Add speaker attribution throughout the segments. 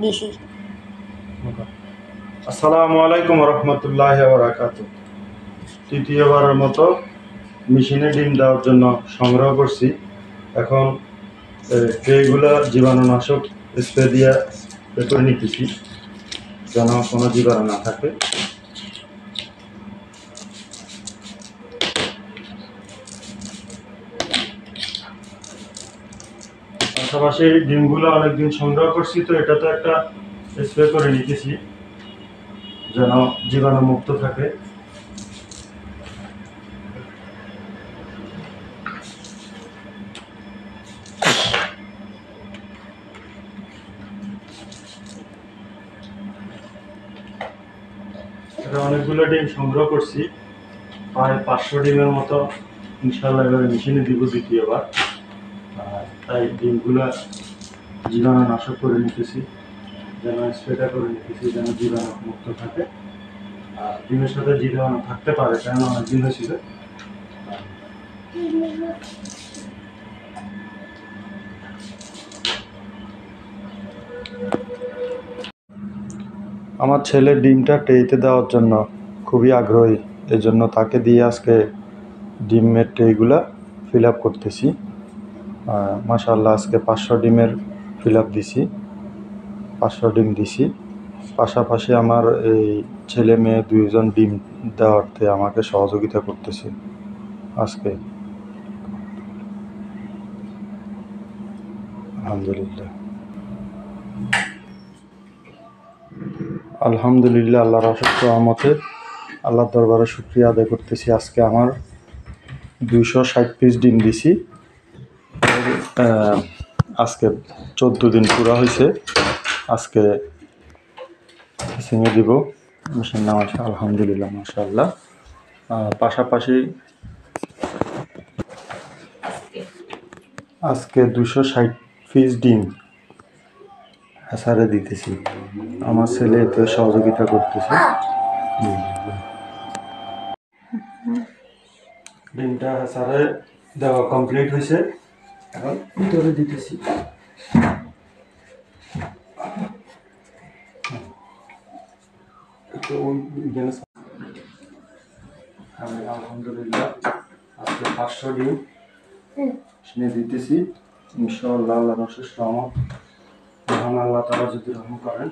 Speaker 1: বেশি।
Speaker 2: আসসালামু আলাইকুম রহমতুল্লাহি ওয়া বারাকাতুহু। তৃতীয়বারের মতো মেশিনে ডিম দেওয়ার জন্য সংগ্রহ করছি। এখন ট্রেগুলো জীবাণুনাশক স্প্রে দিয়ে করে নিতেছি যেন কোনো জীবাণু না থাকে। পাশাপাশি ডিমগুলো অনেকদিন সংগ্রহ করছি, তো এটা তো একটা স্প্রে করে নিতেছি যেন জীবাণু মুক্ত থাকে। এটা অনেকগুলো ডিম সংগ্রহ করছি, প্রায় 500 ডিমের মতো ইনশাল্লাহ এবারে মেশিনে দিব দ্বিতীয়বার। তাই ডিমগুলো জীবাণুনাশক করে নিতেছি, যেন স্প্রেটা করে নিতেছি যেন জীবাণু মুক্ত থাকে। আর ডিমের সাথে জীবাণু থাকতে পারে, কারণ অনেকদিন হয়েছিল। আমার ছেলে ডিমটা ট্রেতে দেওয়ার জন্য খুবই আগ্রহী, এই জন্য তাকে দিয়ে আজকে ডিমের ট্রেগুলা ফিল আপ করতেছি। মাশাআল্লাহ আজকে 500 ডিমের ফিল আপ দিছি, 500 ডিম দিছি। পাশাপাশি আমার এই ছেলে মেয়ে 2জন ডিম দেওয়াতে আমাকে সহযোগিতা করতেছে আজকে। আলহামদুলিল্লাহ আলহামদুলিল্লাহ, আল্লাহর অশেষ রহমতে আল্লাহর দরবারে শুকরিয়া আদায় করতেছি। আজকে আমার 260 পিস ডিম দিছি। আজকে 14 দিন পুরা হয়েছে। আজকে সিঙে দিব মেশিন নাম আছে। আলহামদুলিল্লাহ মাশাআল্লাহ। পাশাপাশি আজকে 260 পিস ডিম হ্যাসারে দিতেছি, আমার ছেলে এতে সহযোগিতা করতেছে। ডিমটা হ্যাসারে দেওয়া কমপ্লিট হয়েছে, এখন ভিতরে দিতেছি। আমি আলহামদুলিল্লাহ আজকে 500 ডিম কিনে দিতেছি। ইনশাআল্লাহ আল্লাহর অশেষ রহমত, মহান আল্লাহ তাআলা যদি রহম করেন।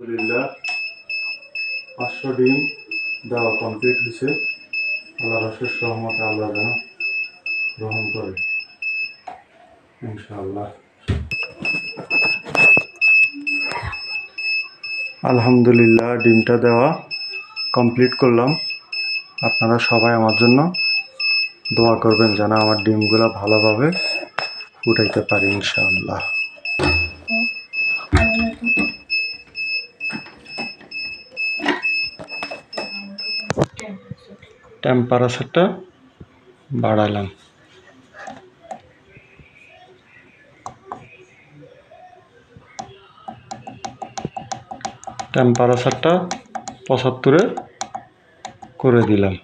Speaker 2: আলহামদুলিল্লাহ 500 ডিম দেওয়া কমপ্লিট হয়েছে। আল্লাহর অশেষ রহমতে আল্লাহ যেন গ্রহণ করে ইনশাআল্লাহ। আলহামদুলিল্লাহ ডিমটা দেওয়া কমপ্লিট করলাম। আপনারা সবাই আমার জন্য দোয়া করবেন যেন আমার ডিমগুলো ভালোভাবে ফুটাইতে পারি ইনশাআল্লাহ। টেম্পারেচারটা বাড়ালাম। টেম্পারেচারটা 75-এ করে দিলাম।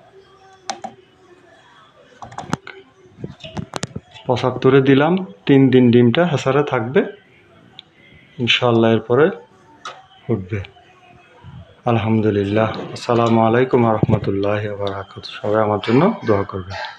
Speaker 2: 75-এ দিলাম। 3 দিন ডিমটা হ্যাসারে থাকবে। ইনশাআল্লাহ এরপরে উঠবে। আলহামদুলিল্লাহ। আসসালামু আলাইকুম রহমতুল্লাহ বারাকাতুহু। সবাই আমার জন্য দোয়া করবেন।